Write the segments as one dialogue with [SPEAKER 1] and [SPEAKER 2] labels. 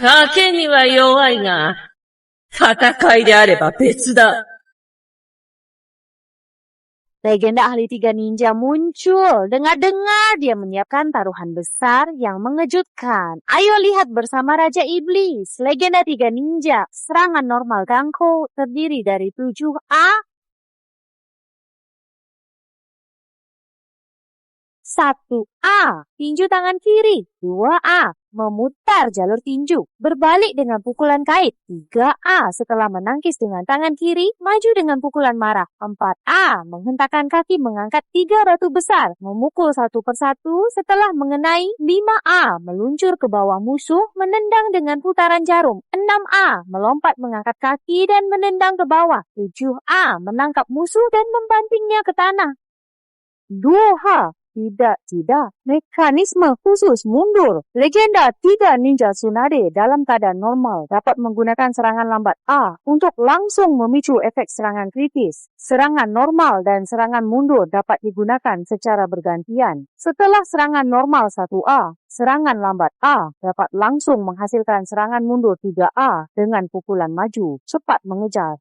[SPEAKER 1] 賭けには弱いが、戦いであれば別だ。
[SPEAKER 2] Legenda ahli tiga ninja muncul. Dengar-dengar dia menyiapkan taruhan besar yang mengejutkan. Ayo lihat bersama Raja Iblis. Legenda tiga ninja. Serangan normal Gangko terdiri dari 7A. 1A. Tinju tangan kiri. 2A. Memutar jalur tinju. Berbalik dengan pukulan kait. 3A. Setelah menangkis dengan tangan kiri, maju dengan pukulan marah. 4A. Menghentakkan kaki mengangkat 3 batu besar. Memukul satu persatu setelah mengenai. 5A. Meluncur ke bawah musuh, menendang dengan putaran jarum. 6A. Melompat mengangkat kaki dan menendang ke bawah. 7A. Menangkap musuh dan membantingnya ke tanah. 2H. Tidak. Mekanisme khusus mundur. Legenda 3 ninja Tsunade dalam keadaan normal dapat menggunakan serangan lambat A untuk langsung memicu efek serangan kritis. Serangan normal dan serangan mundur dapat digunakan secara bergantian. Setelah serangan normal 1A, serangan lambat A dapat langsung menghasilkan serangan mundur 3A dengan pukulan maju, cepat mengejar.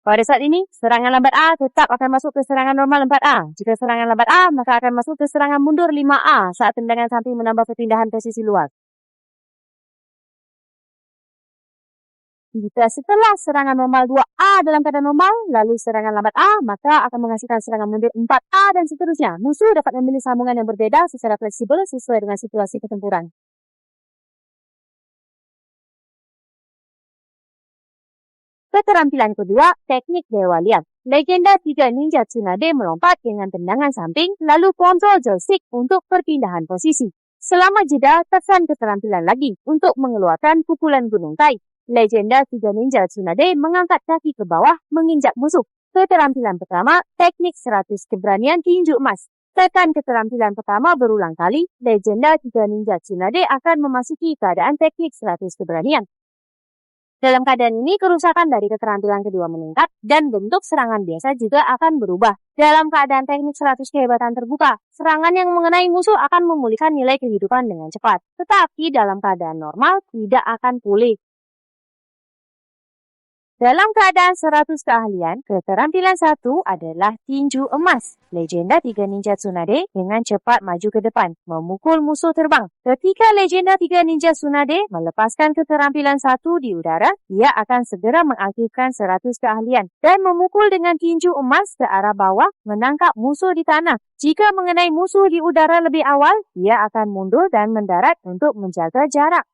[SPEAKER 2] Pada saat ini, serangan lambat A tetap akan masuk ke serangan normal 4A. Jika serangan lambat A, maka akan masuk ke serangan mundur 5A saat tendangan samping menambah perpindahan posisi luar. Jika setelah serangan normal 2A dalam keadaan normal, lalu serangan lambat A, maka akan menghasilkan serangan mundur 4A dan seterusnya. Musuh dapat memilih sambungan yang berbeda secara fleksibel sesuai dengan situasi pertempuran. Keterampilan kedua, teknik Dewa Liang. Legenda 3 ninja Tsunade melompat dengan tendangan samping, lalu kontrol joystick untuk perpindahan posisi. Selama jeda, tekan keterampilan lagi untuk mengeluarkan pukulan gunung Tai. Legenda 3 ninja Tsunade mengangkat kaki ke bawah, menginjak musuh. Keterampilan pertama, teknik 100 keberanian tinju emas. Tekan keterampilan pertama berulang kali, legenda 3 ninja Tsunade akan memasuki keadaan teknik 100 keberanian. Dalam keadaan ini, kerusakan dari keterampilan kedua meningkat dan bentuk serangan biasa juga akan berubah. Dalam keadaan teknik 100 kehebatan terbuka, serangan yang mengenai musuh akan memulihkan nilai kehidupan dengan cepat. Tetapi dalam keadaan normal, tidak akan pulih. Dalam keadaan 100 keahlian, keterampilan 1 adalah tinju emas. Legenda 3 ninja Tsunade dengan cepat maju ke depan, memukul musuh terbang. Ketika legenda 3 ninja Tsunade melepaskan keterampilan 1 di udara, dia akan segera mengaktifkan 100 keahlian dan memukul dengan tinju emas ke arah bawah, menangkap musuh di tanah. Jika mengenai musuh di udara lebih awal, dia akan mundur dan mendarat untuk menjaga jarak.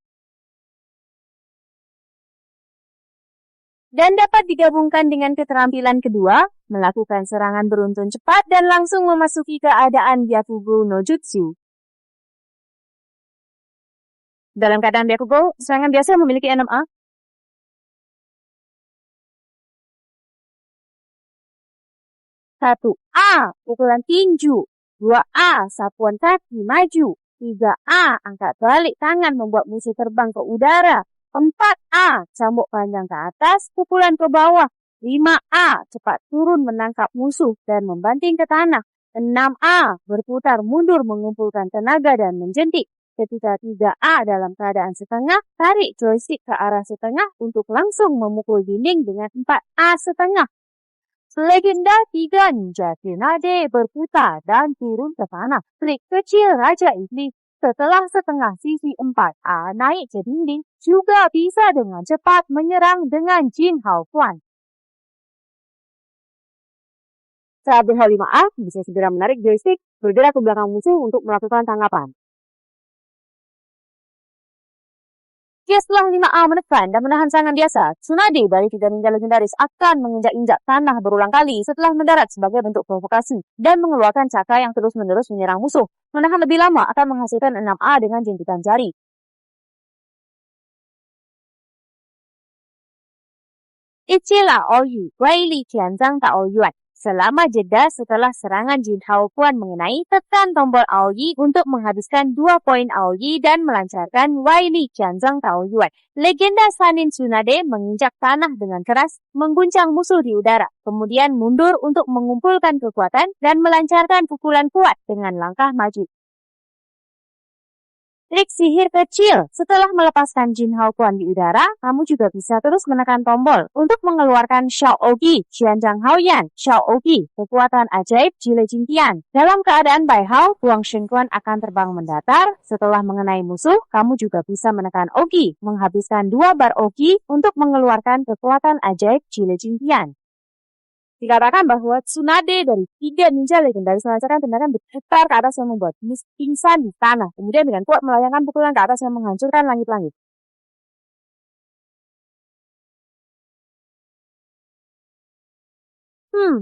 [SPEAKER 2] Dan dapat digabungkan dengan keterampilan kedua, melakukan serangan beruntun cepat dan langsung memasuki keadaan Byakugo no Jutsu. Dalam keadaan Byakugo, serangan biasa memiliki 6A. 1A, pukulan tinju. 2A, sapuan kaki maju. 3A, angkat balik tangan membuat musuh terbang ke udara. 4A, cambuk panjang ke atas, pukulan ke bawah. 5A, cepat turun menangkap musuh dan membanting ke tanah. 6A, berputar mundur mengumpulkan tenaga dan menjentik. Ketika 3A dalam keadaan setengah, tarik joystick ke arah setengah untuk langsung memukul dinding dengan 4A setengah. Legenda 3 ninja Tsunade berputar dan turun ke tanah. Trik kecil Raja Iblis. Setelah setengah sisi 4A naik ke dinding, juga bisa dengan cepat menyerang dengan Jin Hao Quan. Saat berhal 5A, bisa segera menarik joystick, bergerak ke belakang musuh untuk melakukan tanggapan. Jika setelah 5A menekan dan menahan serangan biasa, Tsunade dari 3 ninja legendaris akan menginjak-injak tanah berulang kali setelah mendarat sebagai bentuk provokasi dan mengeluarkan cakra yang terus-menerus menyerang musuh. Menahan lebih lama akan menghasilkan 6A dengan jentikan jari. Ichilah Oyu, Weili Qianzhang Tao Yuan. Selama jeda setelah serangan Jin Hao Quan mengenai, tekan tombol Aoyi untuk menghabiskan 2 poin Aoyi dan melancarkan Weili Qianzhang Tao Yuan. Legenda Sanin Tsunade menginjak tanah dengan keras, mengguncang musuh di udara, kemudian mundur untuk mengumpulkan kekuatan dan melancarkan pukulan kuat dengan langkah maju. Trik sihir kecil. Setelah melepaskan Jin Hao Kuan di udara, kamu juga bisa terus menekan tombol untuk mengeluarkan Xiao Ogi, Xianzhang Haoyan, Xiao Ogi, kekuatan ajaib Jile Jintian. Dalam keadaan Bai Hao, Huang Shenquan akan terbang mendatar. Setelah mengenai musuh, kamu juga bisa menekan Ogi, menghabiskan 2 bar Ogi untuk mengeluarkan kekuatan ajaib Jile Jintian. Dikatakan bahwa Tsunade dari 3 ninja legendaris melancarkan tendangan bergetar ke atas yang membuat Miss pingsan di tanah. Kemudian dengan kuat melayangkan pukulan ke atas yang menghancurkan langit-langit.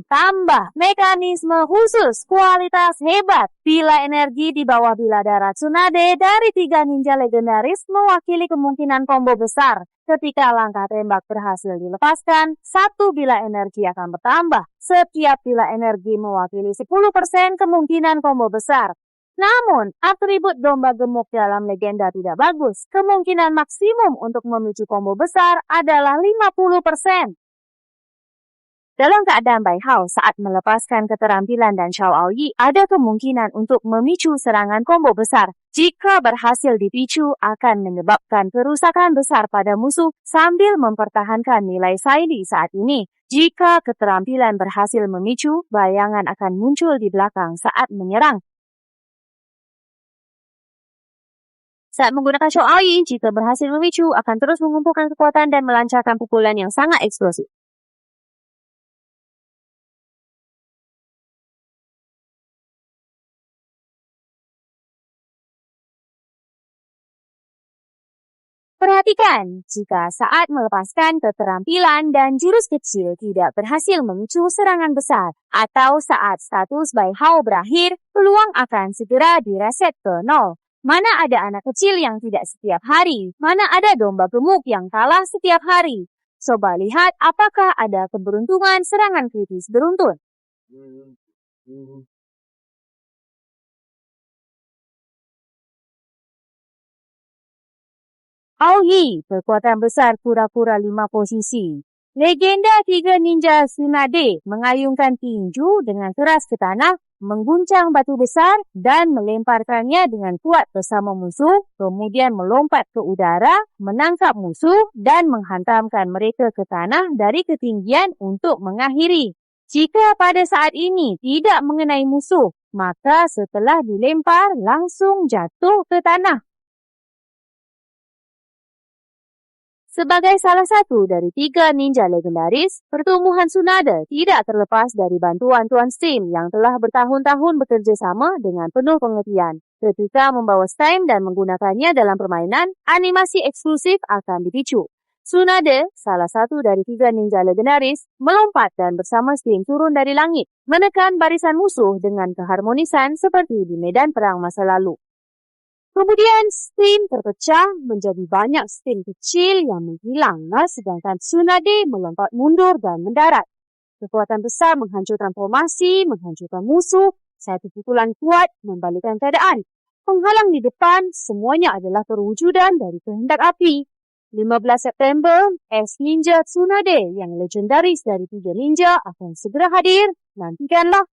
[SPEAKER 2] Tambah mekanisme khusus, kualitas hebat, bila energi di bawah bila darat Tsunade dari 3 ninja legendaris mewakili kemungkinan combo besar. Ketika langkah tembak berhasil dilepaskan, 1 bila energi akan bertambah. Setiap bila energi mewakili 10% kemungkinan combo besar. Namun, atribut domba gemuk dalam legenda tidak bagus. Kemungkinan maksimum untuk memicu combo besar adalah 50%. Dalam keadaan Bai Hao saat melepaskan keterampilan dan Xiao Aoyi, ada kemungkinan untuk memicu serangan combo besar. Jika berhasil dipicu, akan menyebabkan kerusakan besar pada musuh sambil mempertahankan nilai Saili saat ini. Jika keterampilan berhasil memicu, bayangan akan muncul di belakang saat menyerang. Saat menggunakan Xiao Aoyi, jika berhasil memicu, akan terus mengumpulkan kekuatan dan melancarkan pukulan yang sangat eksplosif. Perhatikan, jika saat melepaskan keterampilan dan jurus kecil tidak berhasil memicu serangan besar, atau saat status Bai Hao berakhir, peluang akan segera direset ke 0. Mana ada anak kecil yang tidak setiap hari? Mana ada domba gemuk yang kalah setiap hari? Coba lihat apakah ada keberuntungan serangan kritis beruntun. Aoyi, kekuatan besar pura-pura 5 posisi. Legenda 3 ninja Tsunade mengayunkan tinju dengan keras ke tanah, mengguncang batu besar, dan melemparkannya dengan kuat bersama musuh, kemudian melompat ke udara, menangkap musuh, dan menghantamkan mereka ke tanah dari ketinggian untuk mengakhiri. Jika pada saat ini tidak mengenai musuh, maka setelah dilempar langsung jatuh ke tanah. Sebagai salah satu dari 3 ninja legendaris, pertumbuhan Tsunade tidak terlepas dari bantuan Tuan Steam yang telah bertahun-tahun bekerja sama dengan penuh pengertian. Ketika membawa Steam dan menggunakannya dalam permainan, animasi eksklusif akan dipicu. Tsunade, salah satu dari 3 ninja legendaris, melompat dan bersama Steam turun dari langit, menekan barisan musuh dengan keharmonisan seperti di medan perang masa lalu. Kemudian Steam terpecah menjadi banyak Steam kecil yang menghilang, sedangkan Tsunade melompat mundur dan mendarat. Kekuatan besar menghancurkan formasi, menghancurkan musuh, satu pukulan kuat membalikkan keadaan. Penghalang di depan, semuanya adalah perwujudan dari kehendak api. 15 September, S Ninja Tsunade yang legendaris dari 3 ninja akan segera hadir. Nantikanlah.